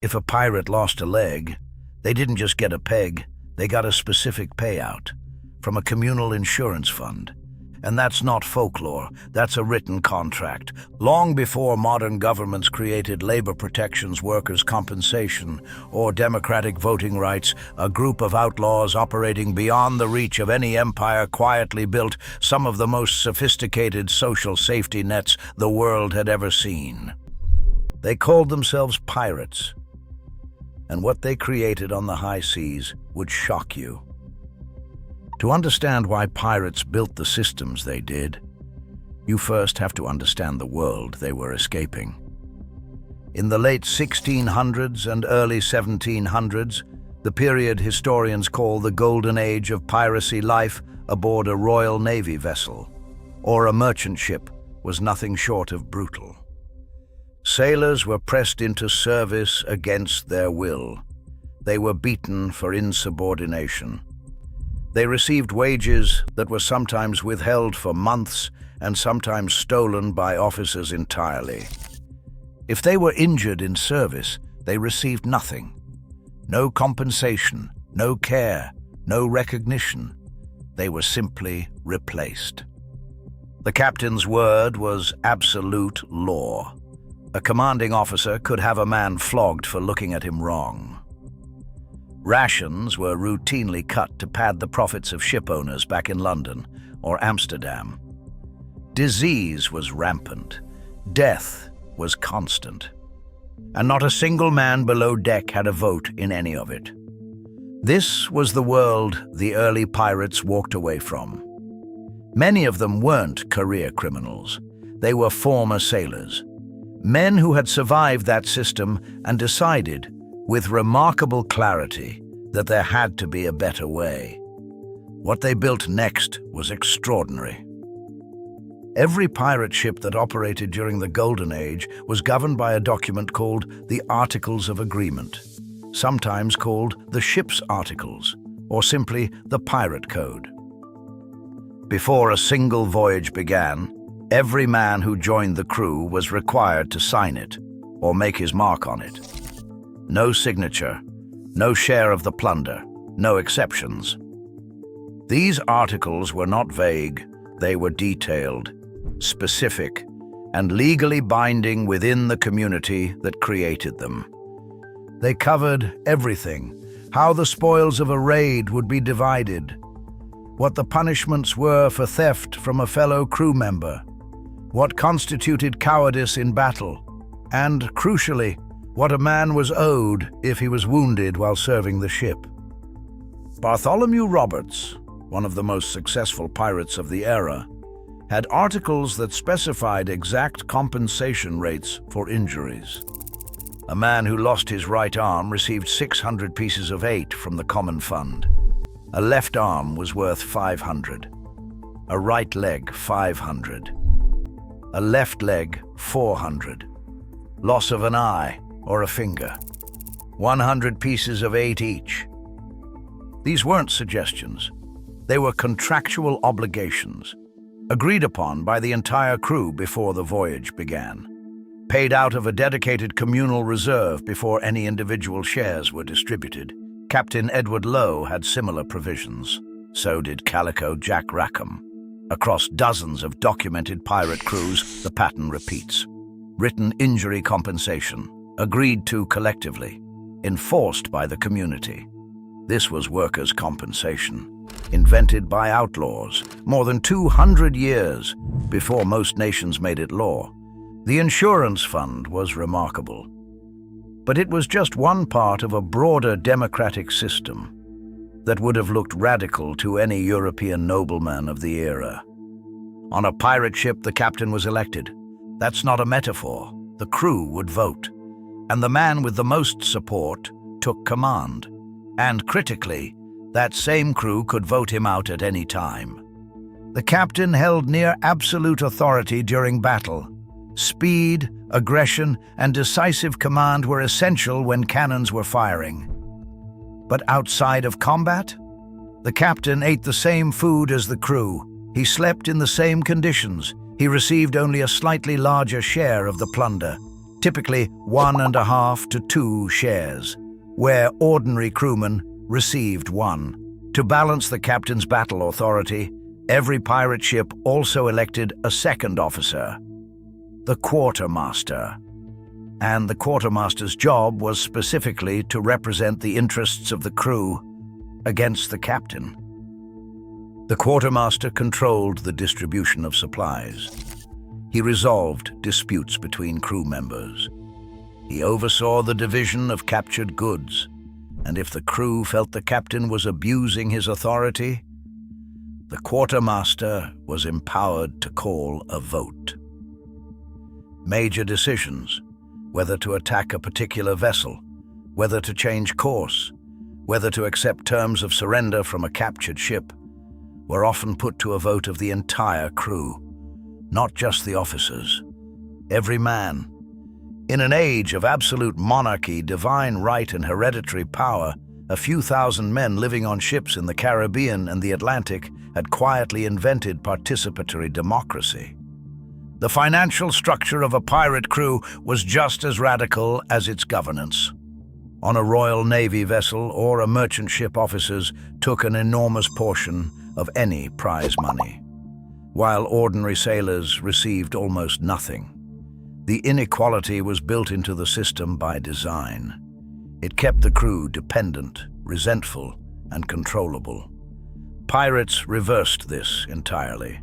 If a pirate lost a leg, they didn't just get a peg, they got a specific payout from a communal insurance fund. And that's not folklore, that's a written contract. Long before modern governments created labor protections, workers' compensation, or democratic voting rights, a group of outlaws operating beyond the reach of any empire quietly built some of the most sophisticated social safety nets the world had ever seen. They called themselves pirates, and what they created on the high seas would shock you. To understand why pirates built the systems they did, you first have to understand the world they were escaping. In the late 1600s and early 1700s, the period historians call the golden age of piracy, life aboard a Royal Navy vessel or a merchant ship was nothing short of brutal. Sailors were pressed into service against their will. They were beaten for insubordination. They received wages that were sometimes withheld for months and sometimes stolen by officers entirely. If they were injured in service, they received nothing. No compensation, no care, no recognition. They were simply replaced. The captain's word was absolute law. A commanding officer could have a man flogged for looking at him wrong. Rations were routinely cut to pad the profits of ship owners back in London or Amsterdam. Disease was rampant. Death was constant. And not a single man below deck had a vote in any of it. This was the world the early pirates walked away from. Many of them weren't career criminals. They were former sailors. Men who had survived that system and decided, with remarkable clarity, that there had to be a better way. What they built next was extraordinary. Every pirate ship that operated during the Golden Age was governed by a document called the Articles of Agreement, sometimes called the Ship's Articles, or simply the Pirate Code. Before a single voyage began, every man who joined the crew was required to sign it or make his mark on it. No signature, no share of the plunder, no exceptions. These articles were not vague, they were detailed, specific, and legally binding within the community that created them. They covered everything: how the spoils of a raid would be divided, what the punishments were for theft from a fellow crew member, what constituted cowardice in battle, and, crucially, what a man was owed if he was wounded while serving the ship. Bartholomew Roberts, one of the most successful pirates of the era, had articles that specified exact compensation rates for injuries. A man who lost his right arm received 600 pieces of 8 from the common fund. A left arm was worth 500. A right leg, 500. A left leg, 400. Loss of an eye or a finger, 100 pieces of 8 each. These weren't suggestions. They were contractual obligations, agreed upon by the entire crew before the voyage began, paid out of a dedicated communal reserve before any individual shares were distributed. Captain Edward Lowe had similar provisions. So did Calico Jack Rackham. Across dozens of documented pirate crews, the pattern repeats. Written injury compensation, agreed to collectively, enforced by the community. This was workers' compensation, invented by outlaws more than 200 years before most nations made it law. The insurance fund was remarkable, but it was just one part of a broader democratic system that would have looked radical to any European nobleman of the era. On a pirate ship, the captain was elected. That's not a metaphor. The crew would vote, and the man with the most support took command. And critically, that same crew could vote him out at any time. The captain held near absolute authority during battle. Speed, aggression, and decisive command were essential when cannons were firing. But outside of combat, the captain ate the same food as the crew. He slept in the same conditions. He received only a slightly larger share of the plunder. typically 1.5 to 2 shares, where ordinary crewmen received 1. To balance the captain's battle authority, every pirate ship also elected a second officer, the quartermaster. And the quartermaster's job was specifically to represent the interests of the crew against the captain. The quartermaster controlled the distribution of supplies. He resolved disputes between crew members. He oversaw the division of captured goods, and if the crew felt the captain was abusing his authority, the quartermaster was empowered to call a vote. Major decisions, whether to attack a particular vessel, whether to change course, whether to accept terms of surrender from a captured ship, were often put to a vote of the entire crew, not just the officers, every man. In an age of absolute monarchy, divine right and hereditary power, a few thousand men living on ships in the Caribbean and the Atlantic had quietly invented participatory democracy. The financial structure of a pirate crew was just as radical as its governance. On a Royal Navy vessel or a merchant ship, officers took an enormous portion of any prize money, while ordinary sailors received almost nothing. The inequality was built into the system by design. It kept the crew dependent, resentful, and controllable. Pirates reversed this entirely,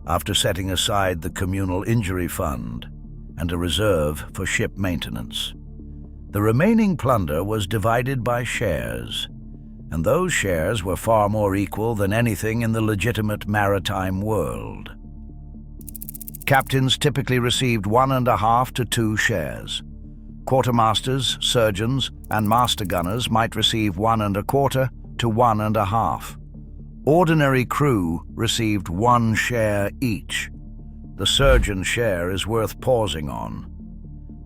after setting aside the communal injury fund and a reserve for ship maintenance. The remaining plunder was divided by shares, and those shares were far more equal than anything in the legitimate maritime world. Captains typically received 1.5 to 2 shares. Quartermasters, surgeons, and master gunners might receive 1.25 to 1.5. Ordinary crew received 1 share each. The surgeon's share is worth pausing on.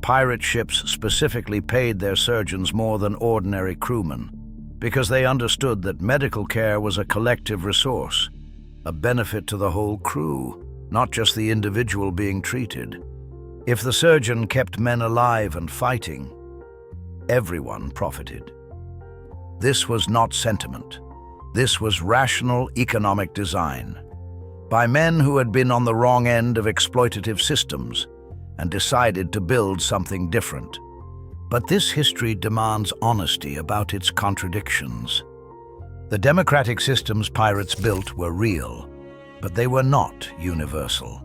Pirate ships specifically paid their surgeons more than ordinary crewmen because they understood that medical care was a collective resource, a benefit to the whole crew, not just the individual being treated. If the surgeon kept men alive and fighting, everyone profited. This was not sentiment. This was rational economic design, by men who had been on the wrong end of exploitative systems and decided to build something different. But this history demands honesty about its contradictions. The democratic systems pirates built were real, but they were not universal.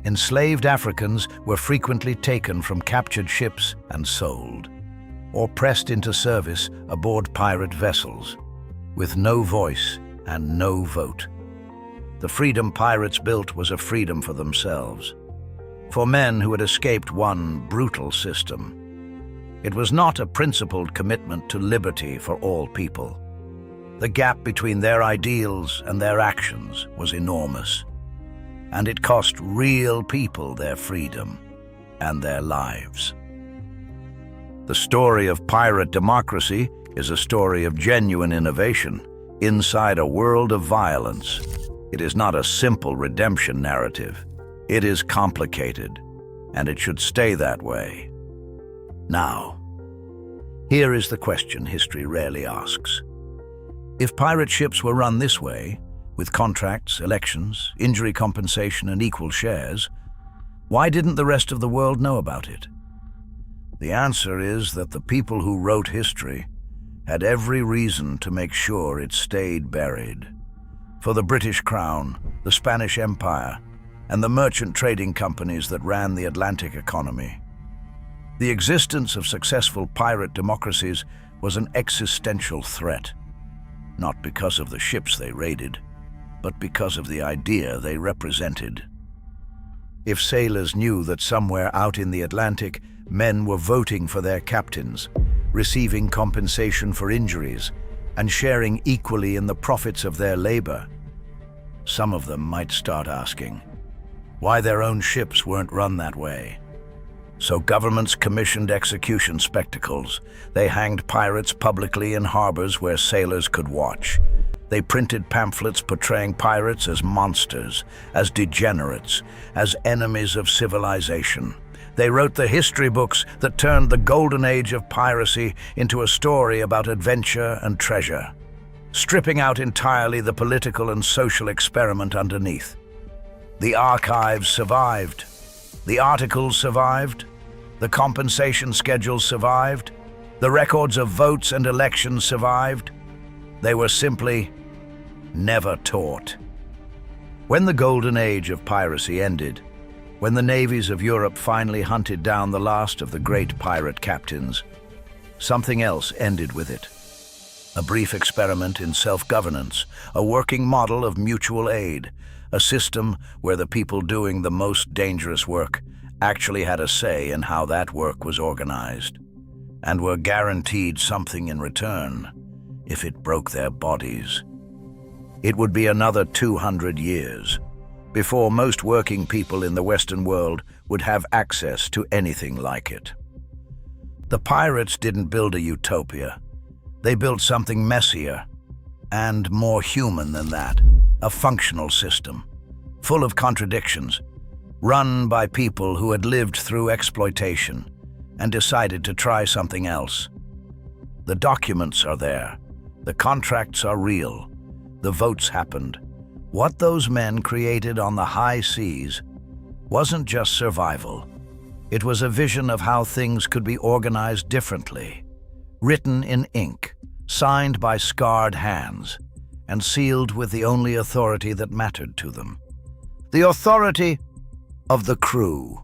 Enslaved Africans were frequently taken from captured ships and sold, or pressed into service aboard pirate vessels, with no voice and no vote. The freedom pirates built was a freedom for themselves, for men who had escaped one brutal system. It was not a principled commitment to liberty for all people. The gap between their ideals and their actions was enormous, and it cost real people their freedom and their lives. The story of pirate democracy is a story of genuine innovation inside a world of violence. It is not a simple redemption narrative. It is complicated, and it should stay that way. Now, here is the question history rarely asks. If pirate ships were run this way, with contracts, elections, injury compensation, and equal shares, why didn't the rest of the world know about it? The answer is that the people who wrote history had every reason to make sure it stayed buried. For the British Crown, the Spanish Empire, and the merchant trading companies that ran the Atlantic economy, the existence of successful pirate democracies was an existential threat, not because of the ships they raided, but because of the idea they represented. If sailors knew that somewhere out in the Atlantic, men were voting for their captains, receiving compensation for injuries, and sharing equally in the profits of their labor, some of them might start asking why their own ships weren't run that way. So governments commissioned execution spectacles. They hanged pirates publicly in harbors where sailors could watch. They printed pamphlets portraying pirates as monsters, as degenerates, as enemies of civilization. They wrote the history books that turned the golden age of piracy into a story about adventure and treasure, stripping out entirely the political and social experiment underneath. The archives survived. The articles survived. The compensation schedules survived. The records of votes and elections survived. They were simply never taught. When the golden age of piracy ended, when the navies of Europe finally hunted down the last of the great pirate captains, something else ended with it. A brief experiment in self-governance, a working model of mutual aid, a system where the people doing the most dangerous work actually had a say in how that work was organized, and were guaranteed something in return if it broke their bodies. It would be another 200 years before most working people in the Western world would have access to anything like it. The pirates didn't build a utopia. They built something messier and more human than that, a functional system, full of contradictions, run by people who had lived through exploitation and decided to try something else. The documents are there. The contracts are real. The votes happened. What those men created on the high seas wasn't just survival. It was a vision of how things could be organized differently, written in ink, signed by scarred hands, and sealed with the only authority that mattered to them: the authority of the crew.